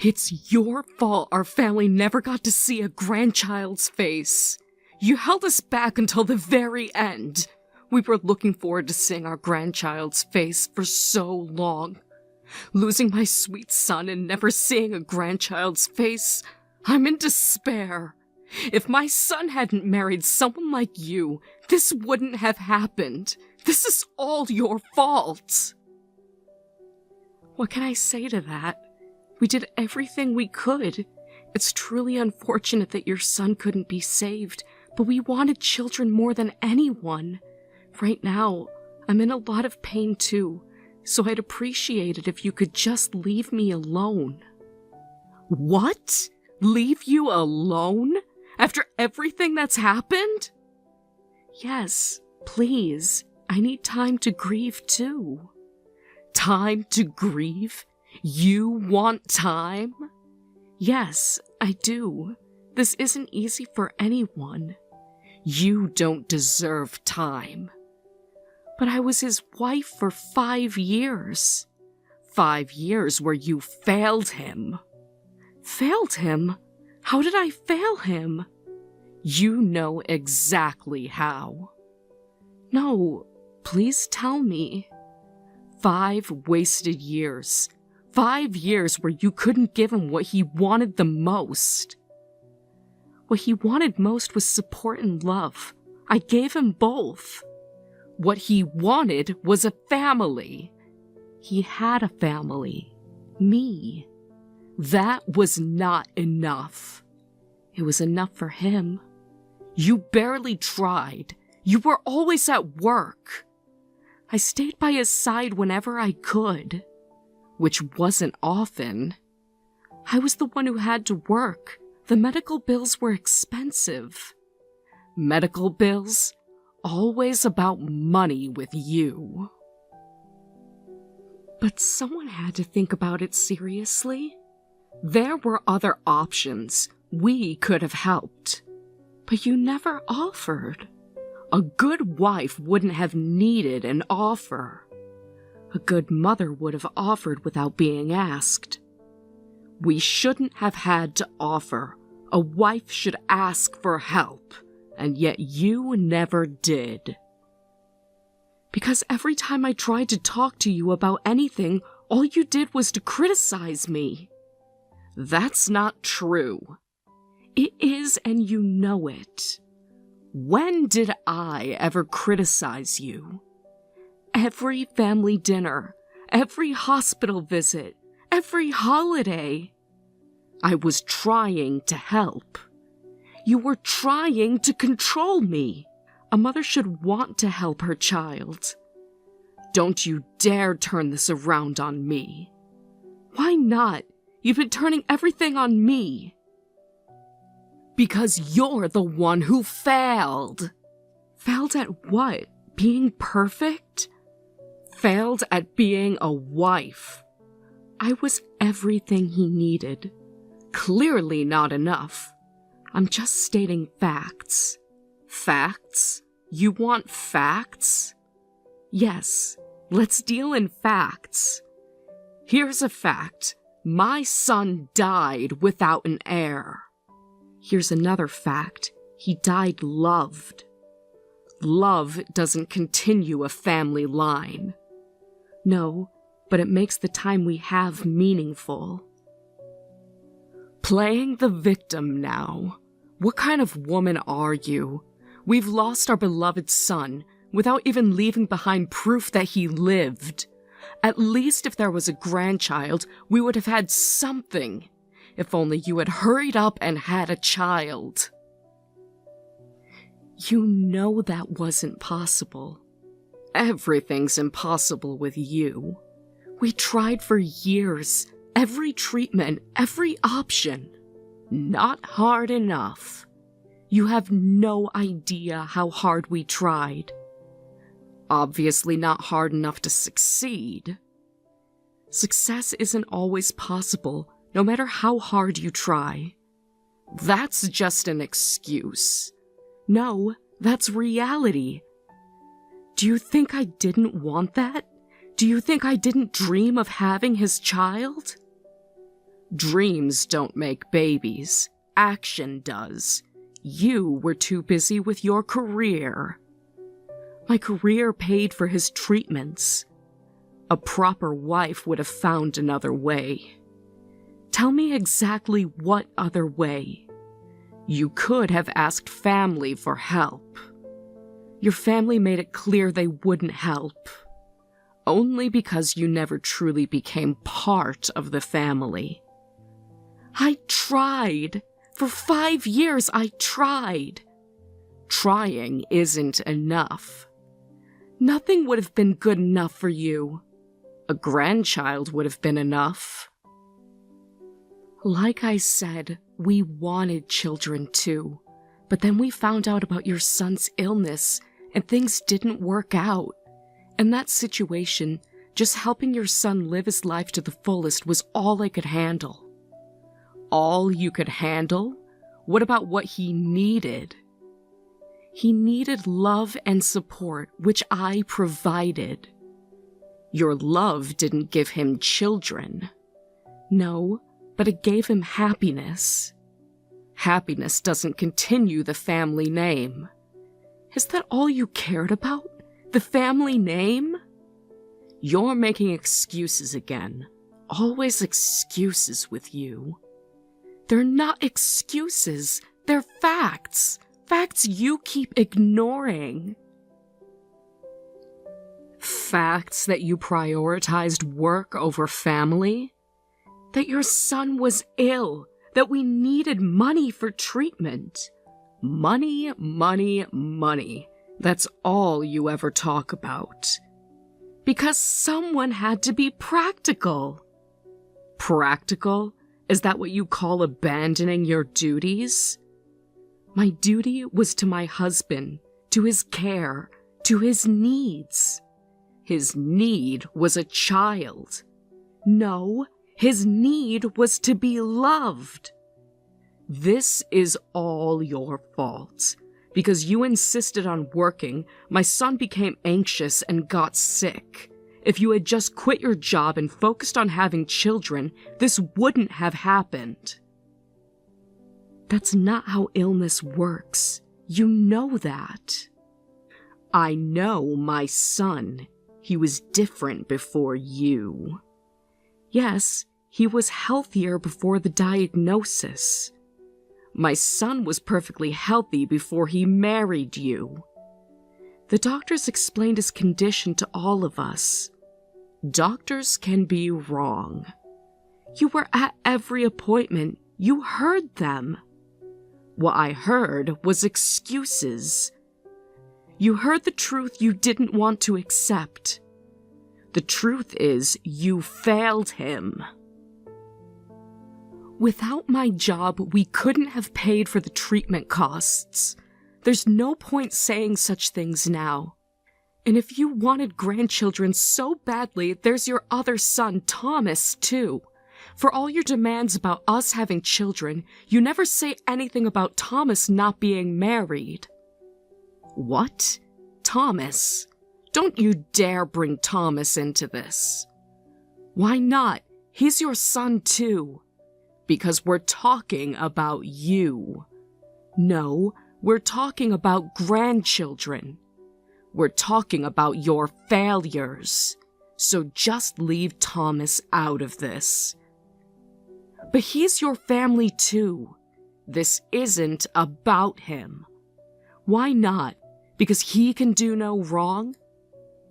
It's your fault our family never got to see a grandchild's face. You held us back until the very end. We were looking forward to seeing our grandchild's face for so long. Losing my sweet son and never seeing a grandchild's face, I'm in despair. If my son hadn't married someone like you, this wouldn't have happened. This is all your fault. What can I say to that? We did everything we could. It's truly unfortunate that your son couldn't be saved, but we wanted children more than anyone. Right now, I'm in a lot of pain too, so I'd appreciate it if you could just leave me alone. What? Leave you alone? After everything that's happened? Yes, please. I need time to grieve too. Time to grieve? You want time? Yes, I do. This isn't easy for anyone. You don't deserve time. But I was his wife for 5 years. 5 years where you failed him. Failed him? How did I fail him? You know exactly how. No, please tell me. 5 wasted years. 5 years where you couldn't give him what he wanted the most. What he wanted most was support and love. I gave him both. What he wanted was a family. He had a family. Me. That was not enough. It was enough for him. You barely tried. You were always at work. I stayed by his side whenever I could, which wasn't often. I was the one who had to work. The medical bills were expensive. Medical bills? Always about money with you. But someone had to think about it seriously. There were other options. We could have helped. But you never offered. A good wife wouldn't have needed an offer. A good mother would have offered without being asked. We shouldn't have had to offer. A wife should ask for help, and yet you never did. Because every time I tried to talk to you about anything, all you did was to criticize me. That's not true. It is, and you know it. When did I ever criticize you? Every family dinner, every hospital visit, every holiday. I was trying to help. You were trying to control me. A mother should want to help her child. Don't you dare turn this around on me. Why not? You've been turning everything on me. Because you're the one who failed. Failed at what? Being perfect? Failed at being a wife. I was everything he needed. Clearly not enough. I'm just stating facts. Facts? You want facts? Yes, let's deal in facts. Here's a fact. My son died without an heir. Here's another fact. He died loved. Love doesn't continue a family line. No, but it makes the time we have meaningful. Playing the victim now. What kind of woman are you? We've lost our beloved son without even leaving behind proof that he lived. At least if there was a grandchild, we would have had something. If only you had hurried up and had a child. You know that wasn't possible. Everything's impossible with you. We tried for years. Every treatment, every option. Not hard enough. You have no idea how hard we tried. Obviously not hard enough to succeed. Success isn't always possible, no matter how hard you try. That's just an excuse. No, that's reality. Do you think I didn't want that? Do you think I didn't dream of having his child? Dreams don't make babies. Action does. You were too busy with your career. My career paid for his treatments. A proper wife would have found another way. Tell me exactly what other way. You could have asked family for help. Your family made it clear they wouldn't help. Only because you never truly became part of the family. I tried. For 5 years, I tried. Trying isn't enough. Nothing would have been good enough for you. A grandchild would have been enough. Like I said, we wanted children too, but then we found out about your son's illness and things didn't work out. In that situation, just helping your son live his life to the fullest was all I could handle. All you could handle? What about what he needed? He needed love and support, which I provided. Your love didn't give him children. No, but it gave him happiness. Happiness doesn't continue the family name. Is that all you cared about? The family name? You're making excuses again. Always excuses with you. They're not excuses. They're facts. Facts you keep ignoring. Facts that you prioritized work over family? That your son was ill, that we needed money for treatment. Money, money, money. That's all you ever talk about. Because someone had to be practical. Practical? Is that what you call abandoning your duties? My duty was to my husband, to his care, to his needs. His need was a child. No, his need was to be loved. This is all your fault. Because you insisted on working, my son became anxious and got sick. If you had just quit your job and focused on having children, this wouldn't have happened. That's not how illness works. You know that. I know my son. He was different before you. Yes, he was healthier before the diagnosis. My son was perfectly healthy before he married you. The doctors explained his condition to all of us. Doctors can be wrong. You were at every appointment. You heard them. What I heard was excuses. You heard the truth you didn't want to accept. The truth is, you failed him. Without my job, we couldn't have paid for the treatment costs. There's no point saying such things now. And if you wanted grandchildren so badly, there's your other son, Thomas, too. For all your demands about us having children, you never say anything about Thomas not being married. What? Thomas? Don't you dare bring Thomas into this. Why not? He's your son, too. Because we're talking about you. No, we're talking about grandchildren. We're talking about your failures. So just leave Thomas out of this. But he's your family too. This isn't about him. Why not? Because he can do no wrong?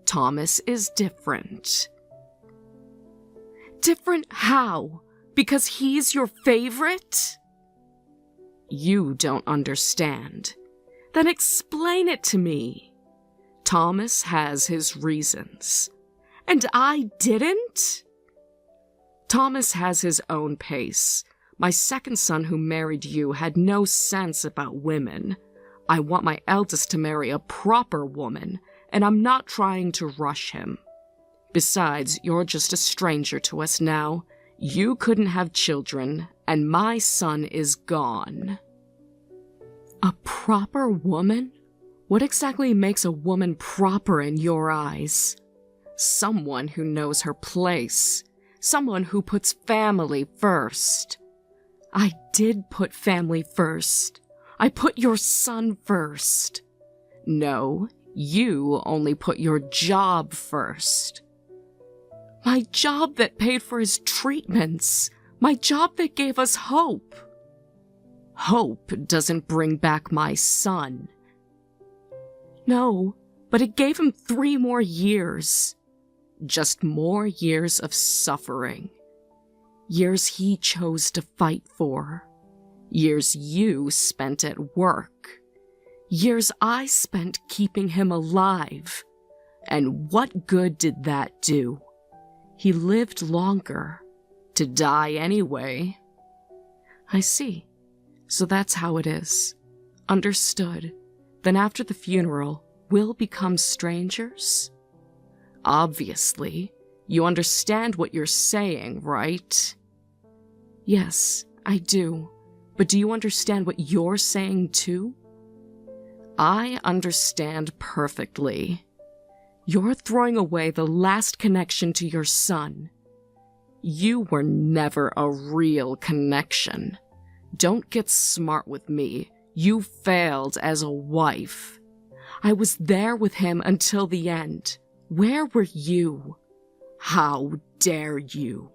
Thomas is different. Different how? Because he's your favorite? You don't understand. Then explain it to me. Thomas has his reasons. And I didn't? Thomas has his own pace. My second son who married you had no sense about women. I want my eldest to marry a proper woman, and I'm not trying to rush him. Besides, you're just a stranger to us now. You couldn't have children, and my son is gone. A proper woman? What exactly makes a woman proper in your eyes? Someone who knows her place. someone who puts family first. I did put family first. I put your son first. No, you only put your job first. My job that paid for his treatments. My job that gave us hope. Hope doesn't bring back my son. No, but it gave him 3 more years. Just more years of suffering. Years he chose to fight for. Years you spent at work. Years I spent keeping him alive. And what good did that do? He lived longer. To die anyway. I see. So that's how it is. Understood. Then after the funeral, we'll become strangers? Obviously. You understand what you're saying, right? Yes, I do. But do you understand what you're saying too? I understand perfectly. You're throwing away the last connection to your son. You were never a real connection. Don't get smart with me. You failed as a wife. I was there with him until the end. Where were you? How dare you?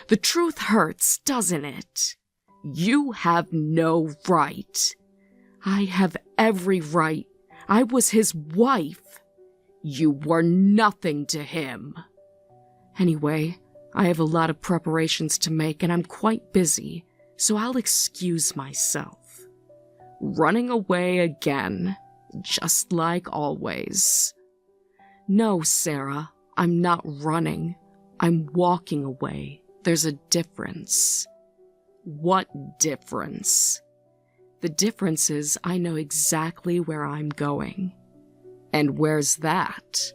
The truth hurts, doesn't it? You have no right. I have every right. I was his wife. You were nothing to him. Anyway, I have a lot of preparations to make and I'm quite busy, so I'll excuse myself. Running away again, just like always. No, Sarah, I'm not running. I'm walking away. There's a difference. What difference? The difference is I know exactly where I'm going. And where's that?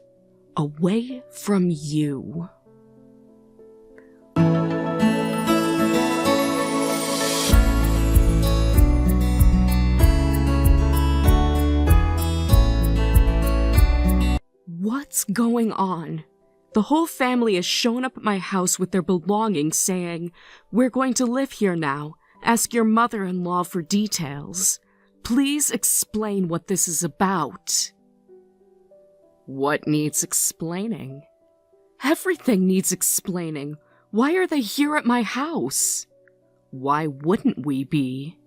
Away from you. What's going on? The whole family has shown up at my house with their belongings saying, "We're going to live here now. Ask your mother-in-law for details. Please explain what this is about." What needs explaining? Everything needs explaining. Why are they here at my house? Why wouldn't we be?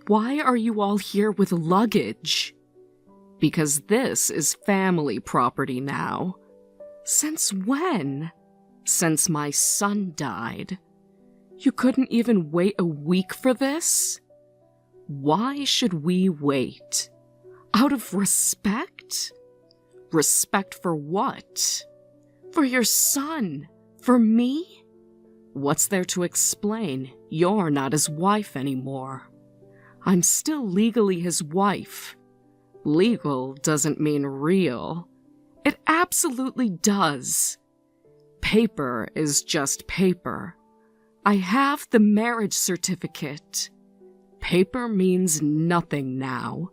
Why are you all here with luggage? Because this is family property now. Since when? Since my son died. You couldn't even wait a week for this? Why should we wait? Out of respect? Respect for what? For your son? For me? What's there to explain? You're not his wife anymore. I'm still legally his wife. Legal doesn't mean real. It absolutely does. Paper is just paper. I have the marriage certificate. Paper means nothing now.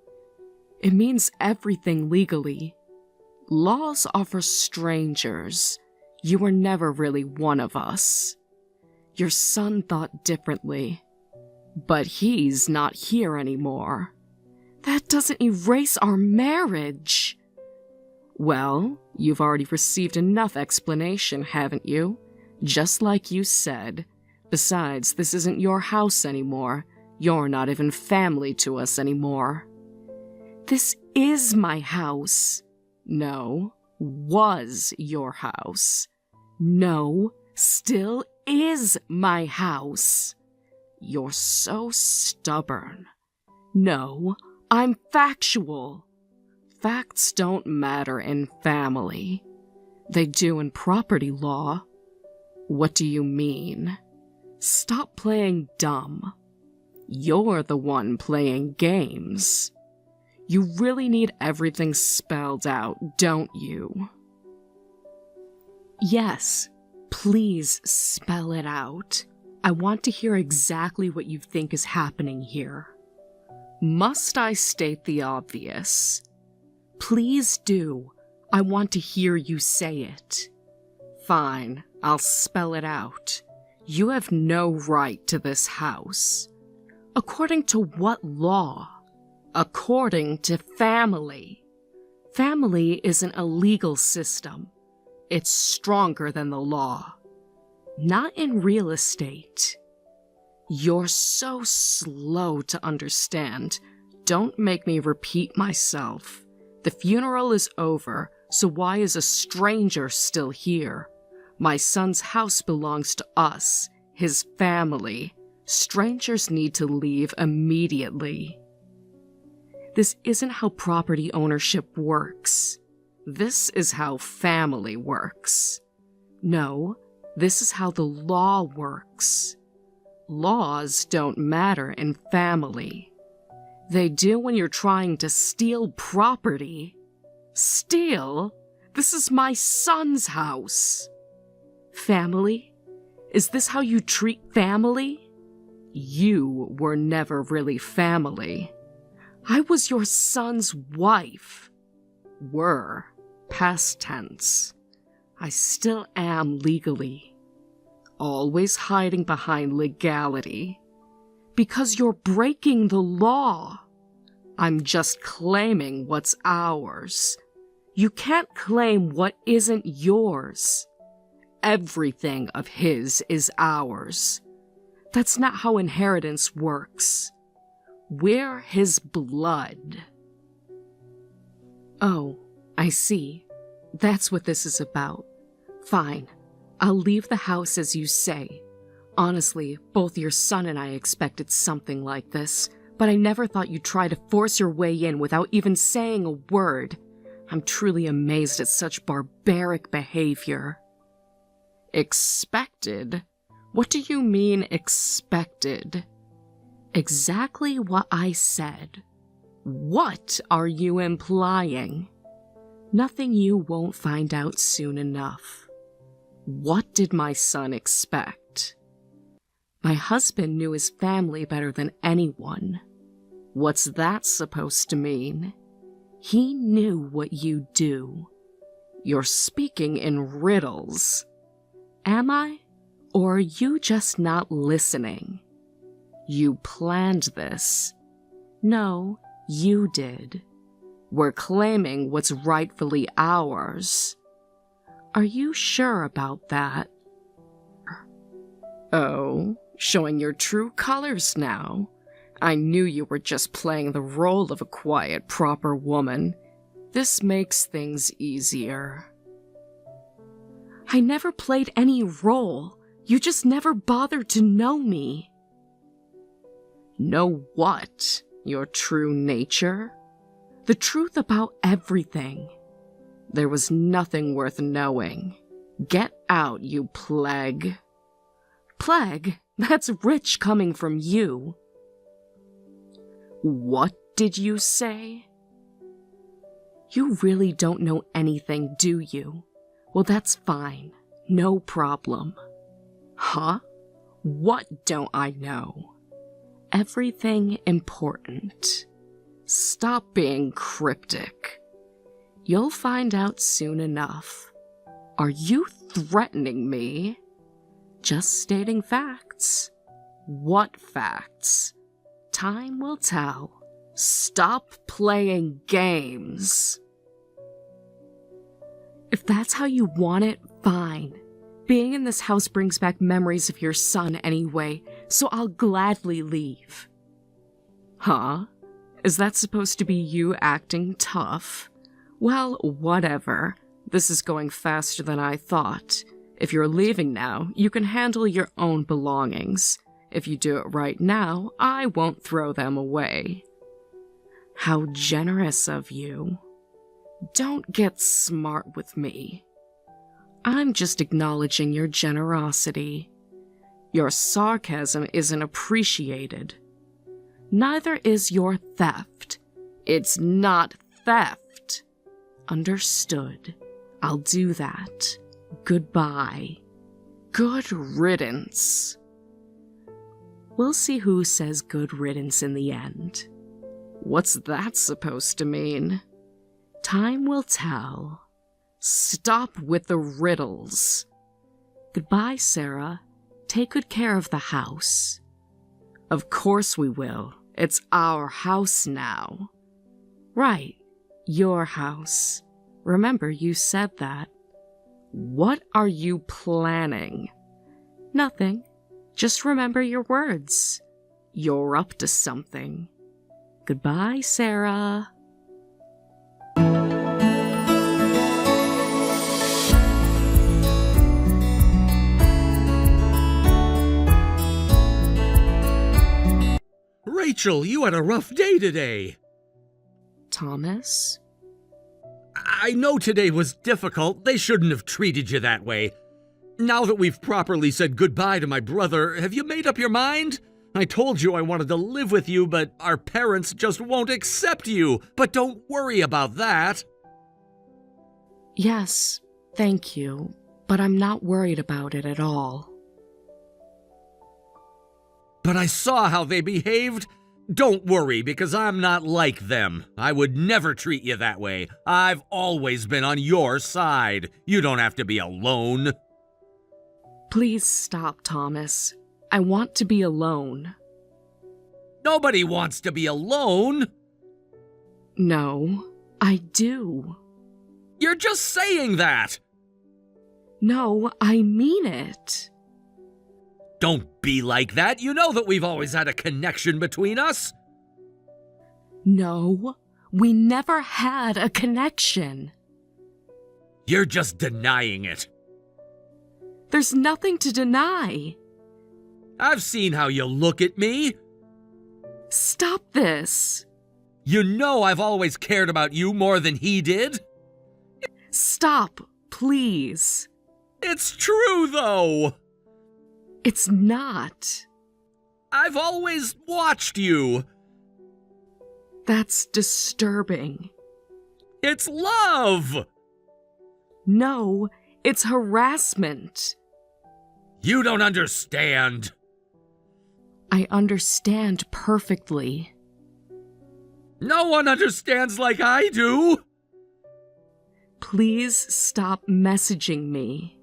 It means everything legally. Laws are for strangers. You were never really one of us. Your son thought differently. But he's not here anymore. That doesn't erase our marriage. Well, you've already received enough explanation, haven't you? Just like you said. Besides, this isn't your house anymore. You're not even family to us anymore. This is my house. No, was your house. No, still is my house. You're so stubborn. No, I'm factual. Facts don't matter in family. They do in property law. What do you mean? Stop playing dumb. You're the one playing games. You really need everything spelled out, don't you? Yes, please spell it out. I want to hear exactly what you think is happening here. Must I state the obvious? Please do. I want to hear you say it. Fine, I'll spell it out. You have no right to this house. According to what law? According to family. Family isn't a legal system. It's stronger than the law. Not in real estate. You're so slow to understand. Don't make me repeat myself. The funeral is over, so why is a stranger still here? My son's house belongs to us, his family. Strangers need to leave immediately. This isn't how property ownership works. This is how family works. No, this is how the law works. Laws don't matter in family. They do when you're trying to steal property. Steal? This is my son's house. Family? Is this how you treat family? You were never really family. I was your son's wife. Were. Past tense. I still am legally. Always hiding behind legality. Because you're breaking the law. I'm just claiming what's ours. You can't claim what isn't yours. Everything of his is ours. That's not how inheritance works. We're his blood. Oh, I see. That's what this is about. Fine. I'll leave the house as you say. Honestly, both your son and I expected something like this, but I never thought you'd try to force your way in without even saying a word. I'm truly amazed at such barbaric behavior. Expected? What do you mean, expected? Exactly what I said. What are you implying? Nothing you won't find out soon enough. What did my son expect? My husband knew his family better than anyone. What's that supposed to mean? He knew what you do. You're speaking in riddles. Am I? Or are you just not listening? You planned this. No, you did. We're claiming what's rightfully ours. Are you sure about that? Oh, showing your true colors now. I knew you were just playing the role of a quiet, proper woman. This makes things easier. I never played any role. You just never bothered to know me. Know what? Your true nature? The truth about everything. There was nothing worth knowing. Get out, you plague. Plague? That's rich coming from you. What did you say? You really don't know anything, do you? Well, that's fine. No problem. Huh? What don't I know? Everything important. Stop being cryptic. You'll find out soon enough. Are you threatening me? Just stating facts. What facts? Time will tell. Stop playing games. If that's how you want it, fine. Being in this house brings back memories of your son anyway, so I'll gladly leave. Huh? Is that supposed to be you acting tough? Well, whatever. This is going faster than I thought. If you're leaving now, you can handle your own belongings. If you do it right now, I won't throw them away. How generous of you. Don't get smart with me. I'm just acknowledging your generosity. Your sarcasm isn't appreciated. Neither is your theft. It's not theft. Understood. I'll do that. Goodbye. Good riddance. We'll see who says good riddance in the end. What's that supposed to mean? Time will tell. Stop with the riddles. Goodbye, Sarah. Take good care of the house. Of course we will. It's our house now. Right, your house. Remember, you said that. What are you planning? Nothing. Just remember your words. You're up to something. Goodbye, Sarah. Rachel, you had a rough day today. Thomas? I know today was difficult. They shouldn't have treated you that way. Now that we've properly said goodbye to my brother, have you made up your mind? I told you I wanted to live with you, but our parents just won't accept you. But don't worry about that. Yes, thank you, but I'm not worried about it at all. But I saw how they behaved. Don't worry, because I'm not like them. I would never treat you that way. I've always been on your side. You don't have to be alone. Please stop, Thomas. I want to be alone. Nobody wants to be alone. No, I do. You're just saying that. No, I mean it. Don't be like that. You know that we've always had a connection between us. No, we never had a connection. You're just denying it. There's nothing to deny. I've seen how you look at me. Stop this. You know I've always cared about you more than he did. Stop, please. It's true, though. It's not. I've always watched you. That's disturbing. It's love. No, it's harassment. You don't understand. I understand perfectly. No one understands like I do. Please stop messaging me.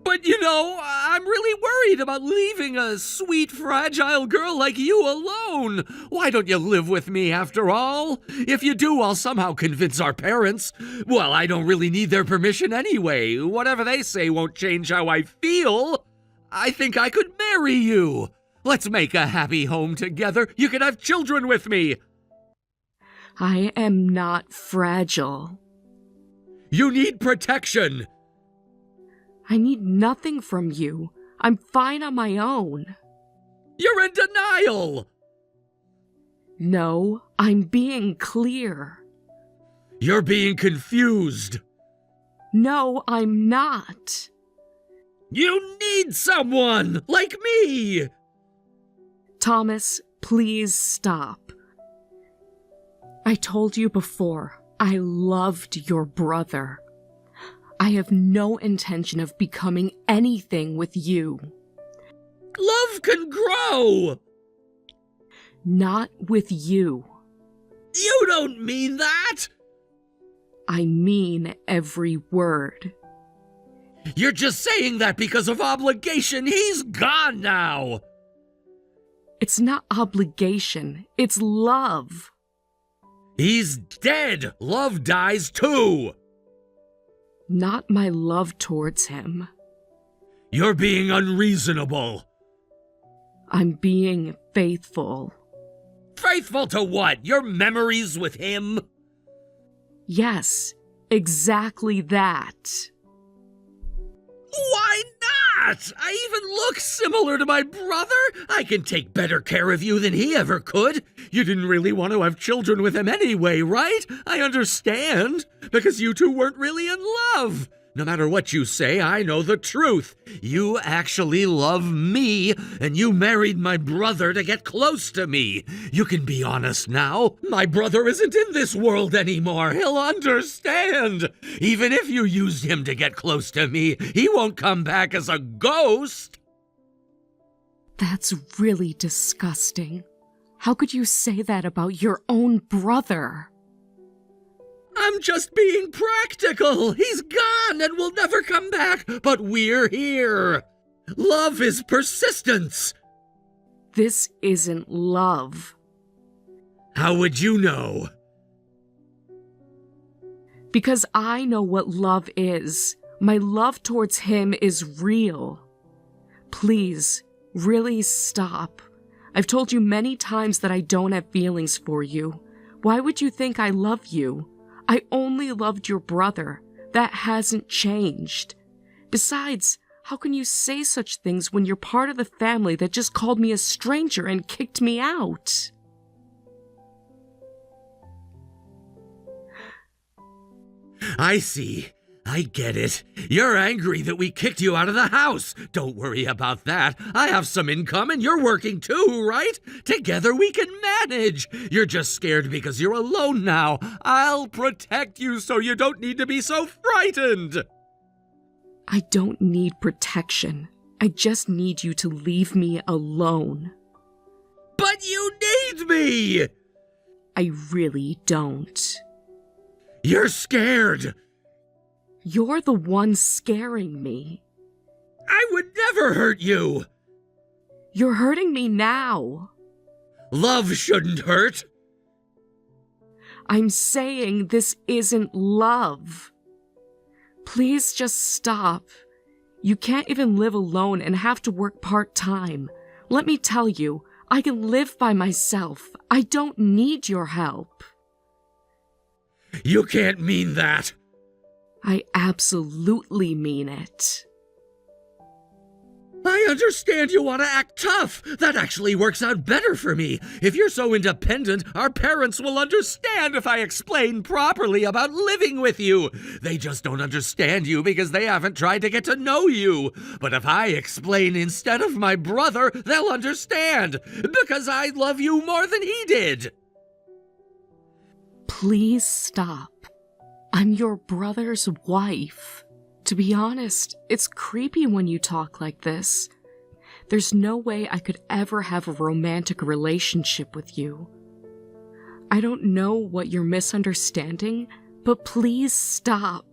But you know, I'm really worried about leaving a sweet, fragile girl like you alone. Why don't you live with me after all? If you do, I'll somehow convince our parents. Well, I don't really need their permission anyway. Whatever they say won't change how I feel. I think I could marry you. Let's make a happy home together. You can have children with me. I am not fragile. You need protection. I need nothing from you. I'm fine on my own. You're in denial. No, I'm being clear. You're being confused. No, I'm not. You need someone like me. Thomas, please stop. I told you before, I loved your brother. I have no intention of becoming anything with you. Love can grow. Not with you. You don't mean that. I mean every word. You're just saying that because of obligation. He's gone now. It's not obligation, it's love. He's dead. Love dies too. Not my love towards him. You're being unreasonable. I'm being faithful. Faithful to what? Your memories with him? Yes, exactly that. Why not? I even look similar to my brother. I can take better care of you than he ever could. You didn't really want to have children with him anyway, right? I understand. Because you two weren't really in love. No matter what you say, I know the truth. You actually love me, and you married my brother to get close to me. You can be honest now. My brother isn't in this world anymore. He'll understand. Even if you used him to get close to me, he won't come back as a ghost. That's really disgusting. How could you say that about your own brother? I'm just being practical. He's gone and will never come back, but we're here. Love is persistence. This isn't love. How would you know? Because I know what love is. My love towards him is real. Please, really stop. I've told you many times that I don't have feelings for you. Why would you think I love you? I only loved your brother. That hasn't changed. Besides, how can you say such things when you're part of the family that just called me a stranger and kicked me out? I see. I get it. You're angry that we kicked you out of the house. Don't worry about that. I have some income and you're working too, right? Together we can manage. You're just scared because you're alone now. I'll protect you so you don't need to be so frightened. I don't need protection. I just need you to leave me alone. But you need me! I really don't. You're scared. You're the one scaring me. I would never hurt you. You're hurting me now. Love shouldn't hurt. I'm saying this isn't love. Please just stop. You can't even live alone and have to work part-time. Let me tell you, I can live by myself. I don't need your help. You can't mean that. I absolutely mean it. I understand you want to act tough. That actually works out better for me. If you're so independent, our parents will understand if I explain properly about living with you. They just don't understand you because they haven't tried to get to know you. But if I explain instead of my brother, they'll understand because I love you more than he did. Please stop. I'm your brother's wife. To be honest, it's creepy when you talk like this. There's no way I could ever have a romantic relationship with you. I don't know what you're misunderstanding, but please stop.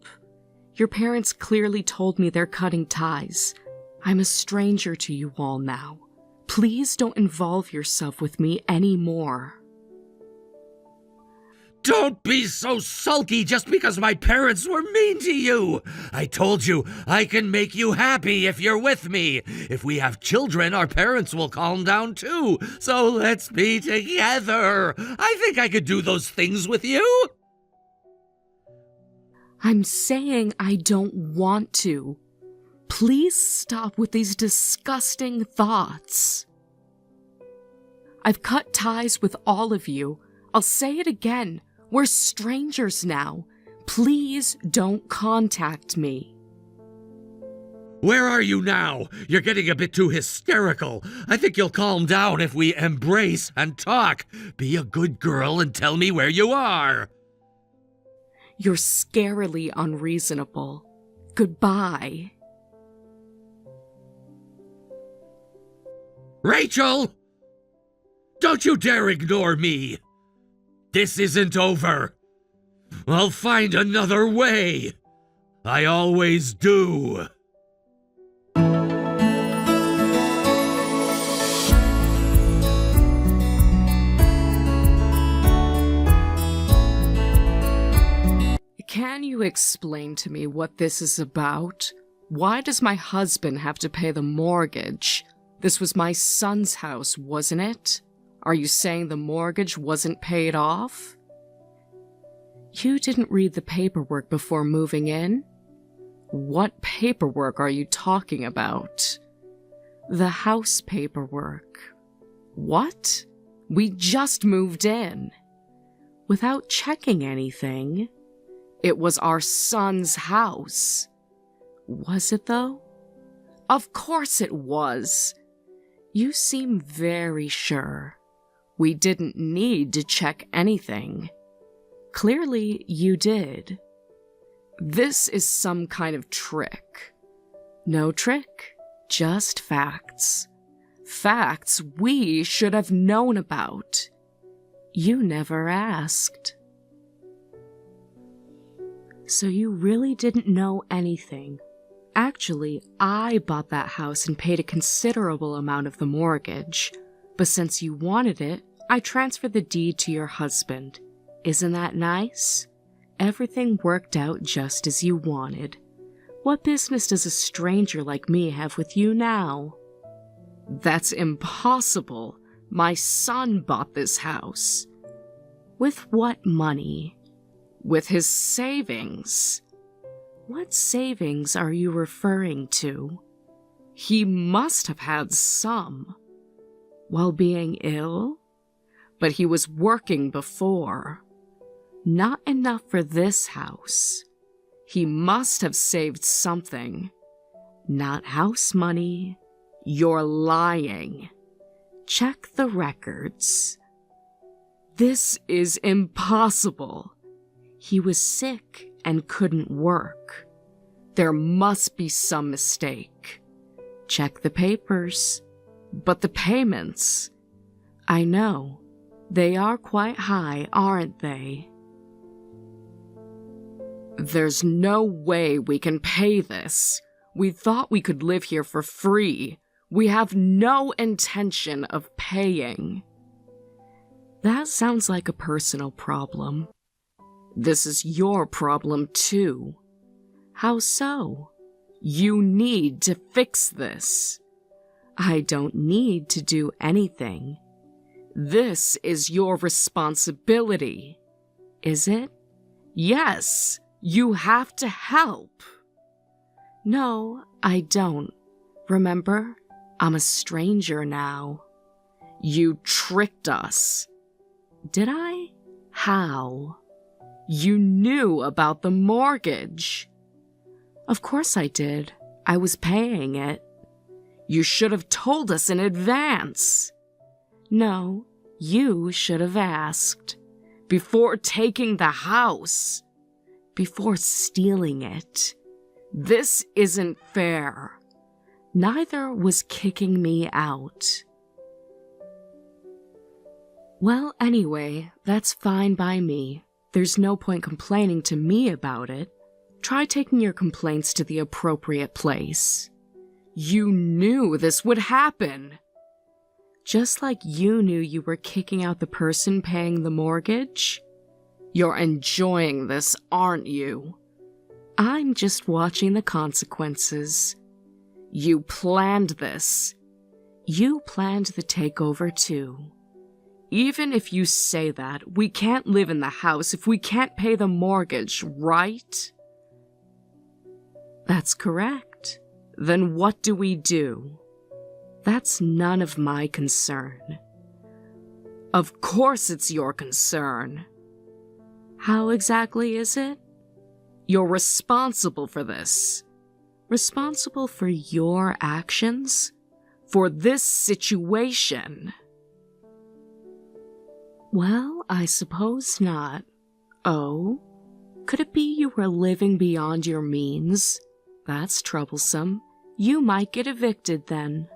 Your parents clearly told me they're cutting ties. I'm a stranger to you all now. Please don't involve yourself with me anymore. Don't be so sulky just because my parents were mean to you. I told you, I can make you happy if you're with me. If we have children, our parents will calm down too. So let's be together. I think I could do those things with you. I'm saying I don't want to. Please stop with these disgusting thoughts. I've cut ties with all of you. I'll say it again. We're strangers now. Please don't contact me. Where are you now? You're getting a bit too hysterical. I think you'll calm down if we embrace and talk. Be a good girl and tell me where you are. You're scarily unreasonable. Goodbye. Rachel! Don't you dare ignore me. This isn't over. I'll find another way. I always do. Can you explain to me what this is about? Why does my husband have to pay the mortgage? This was my son's house, wasn't it? Are you saying the mortgage wasn't paid off? You didn't read the paperwork before moving in? What paperwork are you talking about? The house paperwork. What? We just moved in. Without checking anything. It was our son's house. Was it though? Of course it was. You seem very sure. We didn't need to check anything. Clearly, you did. This is some kind of trick. No trick, just facts. Facts we should have known about. You never asked. So you really didn't know anything. Actually, I bought that house and paid a considerable amount of the mortgage. But since you wanted it, I transferred the deed to your husband. Isn't that nice? Everything worked out just as you wanted. What business does a stranger like me have with you now? That's impossible. My son bought this house. With what money? With his savings. What savings are you referring to? He must have had some. While being ill? But he was working before. Not enough for this house. He must have saved something. Not house money. You're lying. Check the records. This is impossible. He was sick and couldn't work. There must be some mistake. Check the papers. But the payments. I know. They are quite high, aren't they? There's no way we can pay this. We thought we could live here for free. We have no intention of paying. That sounds like a personal problem. This is your problem too. How so? You need to fix this. I don't need to do anything. This is your responsibility. Is it? Yes, you have to help. No, I don't. Remember, I'm a stranger now. You tricked us. Did I? How? You knew about the mortgage. Of course I did. I was paying it. You should have told us in advance. No, you should have asked. Before taking the house. Before stealing it. This isn't fair. Neither was kicking me out. Well, anyway, that's fine by me. There's no point complaining to me about it. Try taking your complaints to the appropriate place. You knew this would happen. Just like you knew you were kicking out the person paying the mortgage. You're enjoying this, aren't you? I'm just watching the consequences. You planned this. You planned the takeover too. Even if you say that, we can't live in the house if we can't pay the mortgage, right? That's correct. Then what do we do? That's none of my concern. Of course it's your concern. How exactly is it? You're responsible for this. Responsible for your actions? For this situation? Well, I suppose not. Oh? Could it be you were living beyond your means? That's troublesome. You might get evicted then.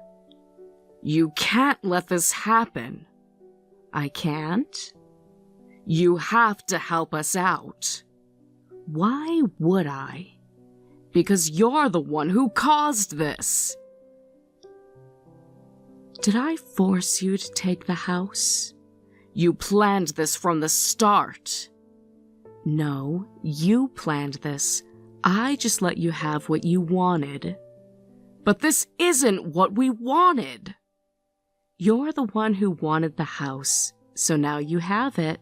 You can't let this happen. I can't? You have to help us out. Why would I? Because you're the one who caused this. Did I force you to take the house? You planned this from the start. No, you planned this. I just let you have what you wanted. But this isn't what we wanted. You're the one who wanted the house, so now you have it.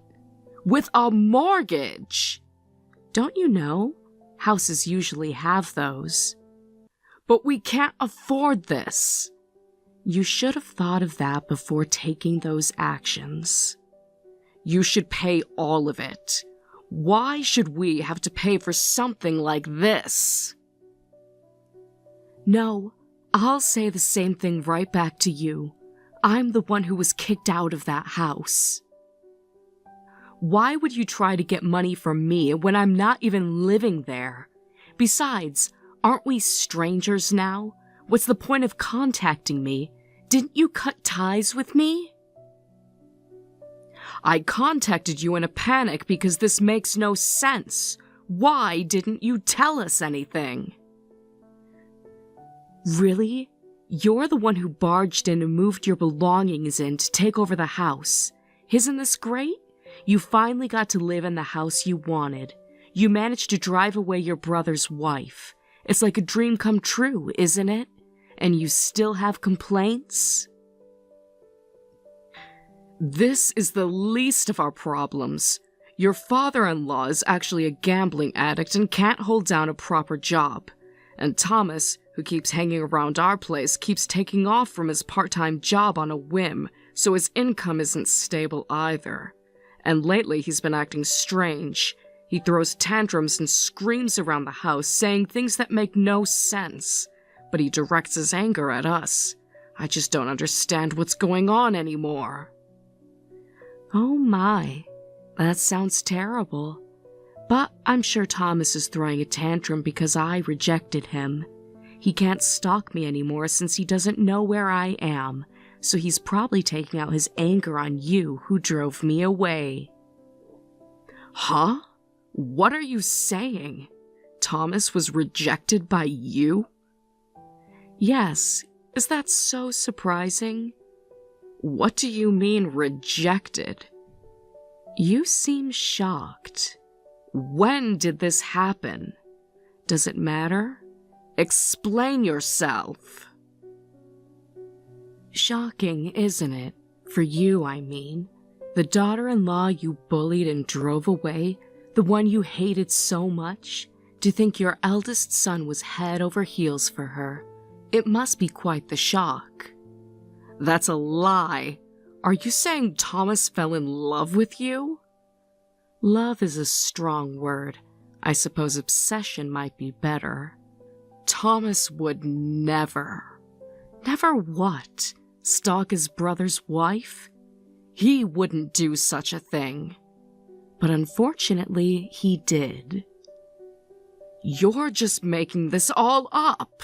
With a mortgage! Don't you know? Houses usually have those. But we can't afford this. You should have thought of that before taking those actions. You should pay all of it. Why should we have to pay for something like this? No, I'll say the same thing right back to you. I'm the one who was kicked out of that house. Why would you try to get money from me when I'm not even living there? Besides, aren't we strangers now? What's the point of contacting me? Didn't you cut ties with me? I contacted you in a panic because this makes no sense. Why didn't you tell us anything? Really? You're the one who barged in and moved your belongings in to take over the house. Isn't this great? You finally got to live in the house you wanted. You managed to drive away your brother's wife. It's like a dream come true, isn't it? And you still have complaints? This is the least of our problems. Your father-in-law is actually a gambling addict and can't hold down a proper job. And Thomas, who keeps hanging around our place, keeps taking off from his part-time job on a whim, so his income isn't stable either. And lately he's been acting strange. He throws tantrums and screams around the house, saying things that make no sense. But he directs his anger at us. I just don't understand what's going on anymore. Oh my, that sounds terrible. But I'm sure Thomas is throwing a tantrum because I rejected him. He can't stalk me anymore since he doesn't know where I am, so he's probably taking out his anger on you who drove me away. Huh? What are you saying? Thomas was rejected by you? Yes, is that so surprising? What do you mean rejected? You seem shocked. When did this happen? Does it matter? Explain yourself. Shocking, isn't it? For you, I mean. The daughter-in-law you bullied and drove away, the one you hated so much, to think your eldest son was head over heels for her. It must be quite the shock. That's a lie. Are you saying Thomas fell in love with you? Love is a strong word. I suppose obsession might be better. Thomas would never. Never what? Stalk his brother's wife? He wouldn't do such a thing. But unfortunately, he did. You're just making this all up.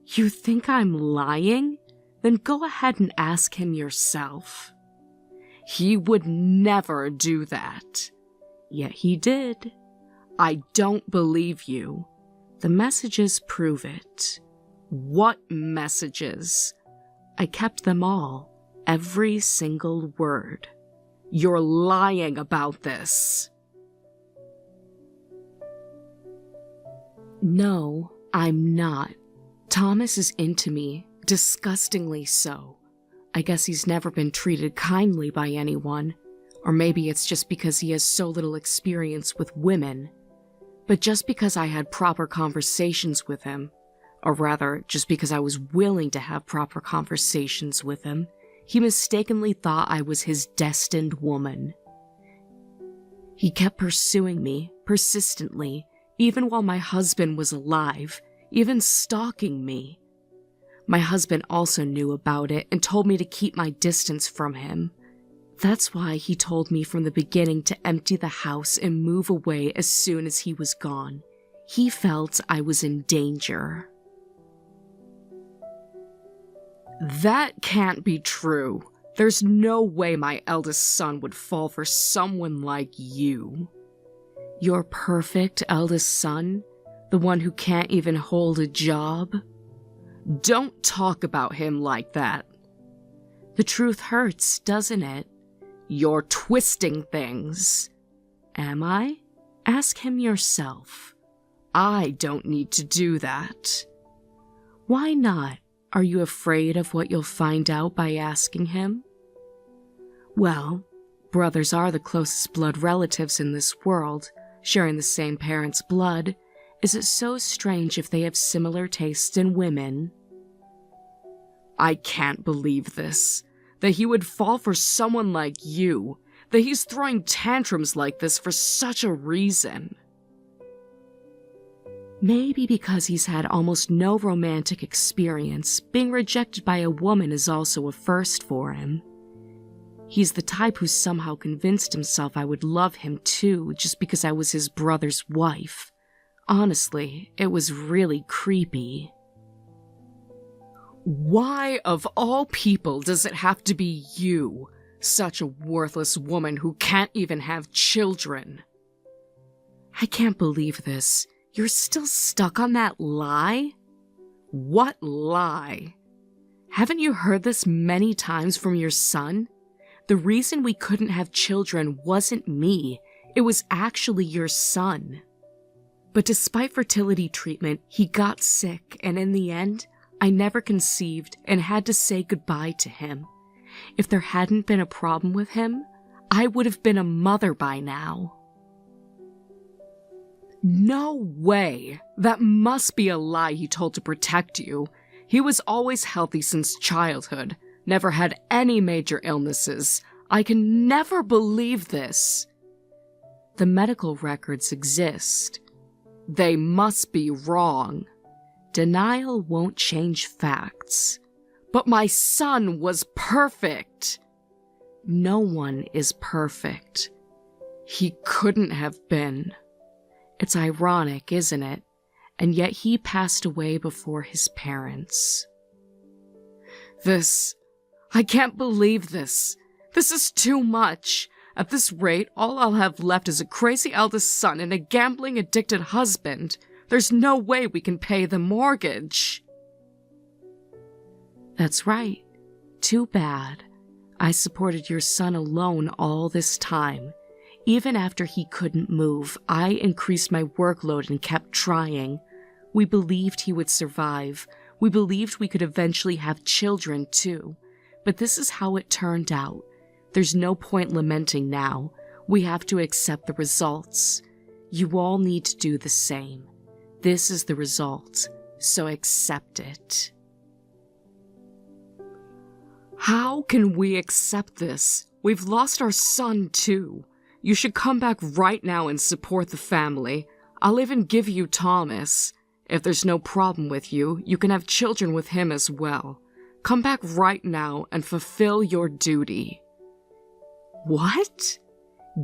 You think I'm lying? Then go ahead and ask him yourself. He would never do that. Yet he did. I don't believe you. The messages prove it. What messages? I kept them all. Every single word. You're lying about this. No, I'm not. Thomas is into me, disgustingly so. I guess he's never been treated kindly by anyone, or maybe it's just because he has so little experience with women. But just because I had proper conversations with him, or rather, just because I was willing to have proper conversations with him, he mistakenly thought I was his destined woman. He kept pursuing me, persistently, even while my husband was alive, even stalking me. My husband also knew about it and told me to keep my distance from him. That's why he told me from the beginning to empty the house and move away as soon as he was gone. He felt I was in danger. That can't be true. There's no way my eldest son would fall for someone like you. Your perfect eldest son? The one who can't even hold a job? Don't talk about him like that. The truth hurts, doesn't it? You're twisting things. Am I? Ask him yourself. I don't need to do that. Why not? Are you afraid of what you'll find out by asking him? Well, brothers are the closest blood relatives in this world, sharing the same parents' blood. Is it so strange if they have similar tastes in women? I can't believe this. That he would fall for someone like you. That he's throwing tantrums like this for such a reason. Maybe because he's had almost no romantic experience, being rejected by a woman is also a first for him. He's the type who somehow convinced himself I would love him too, just because I was his brother's wife. Honestly, it was really creepy. Why, of all people, does it have to be you? Such a worthless woman who can't even have children. I can't believe this. You're still stuck on that lie? What lie? Haven't you heard this many times from your son? The reason we couldn't have children wasn't me. It was actually your son. But despite fertility treatment, he got sick, and in the end, I never conceived and had to say goodbye to him. If there hadn't been a problem with him, I would have been a mother by now. No way! That must be a lie he told to protect you. He was always healthy since childhood, never had any major illnesses. I can never believe this. The medical records exist. They must be wrong. Denial won't change facts. But my son was perfect. No one is perfect. He couldn't have been. It's ironic, isn't it? And yet he passed away before his parents. I can't believe this. This is too much. At this rate, all I'll have left is a crazy eldest son and a gambling-addicted husband. There's no way we can pay the mortgage. That's right. Too bad. I supported your son alone all this time. Even after he couldn't move, I increased my workload and kept trying. We believed he would survive. We believed we could eventually have children, too. But this is how it turned out. There's no point lamenting now. We have to accept the results. You all need to do the same. This is the result, so accept it. How can we accept this? We've lost our son, too. You should come back right now and support the family. I'll even give you Thomas. If there's no problem with you, you can have children with him as well. Come back right now and fulfill your duty. What?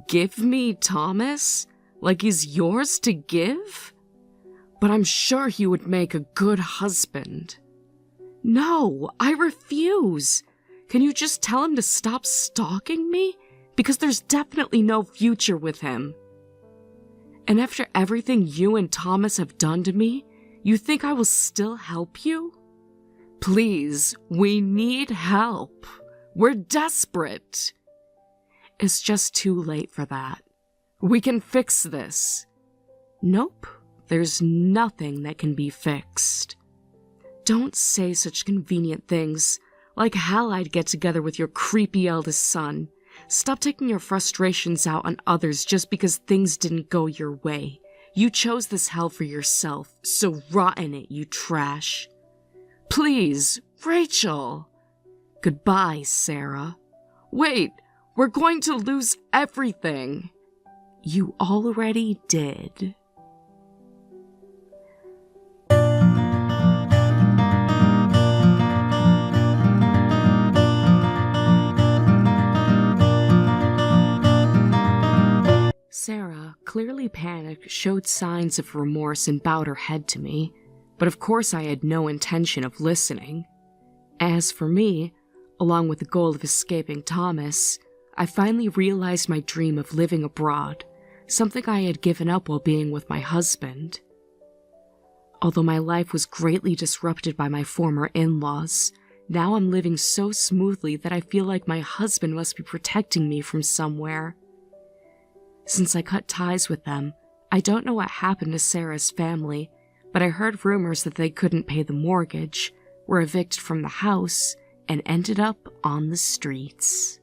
Give me Thomas? Like he's yours to give? But I'm sure he would make a good husband. No, I refuse. Can you just tell him to stop stalking me? Because there's definitely no future with him. And after everything you and Thomas have done to me, you think I will still help you? Please, we need help. We're desperate. It's just too late for that. We can fix this. Nope, there's nothing that can be fixed. Don't say such convenient things. Like hell I'd get together with your creepy eldest son. Stop taking your frustrations out on others just because things didn't go your way. You chose this hell for yourself, so rot in it, you trash. Please, Rachel. Goodbye, Sarah. Wait, we're going to lose everything. You already did. Sarah, clearly panicked, showed signs of remorse and bowed her head to me, but of course I had no intention of listening. As for me, along with the goal of escaping Thomas, I finally realized my dream of living abroad, something I had given up while being with my husband. Although my life was greatly disrupted by my former in-laws, now I'm living so smoothly that I feel like my husband must be protecting me from somewhere. Since I cut ties with them, I don't know what happened to Sarah's family, but I heard rumors that they couldn't pay the mortgage, were evicted from the house, and ended up on the streets.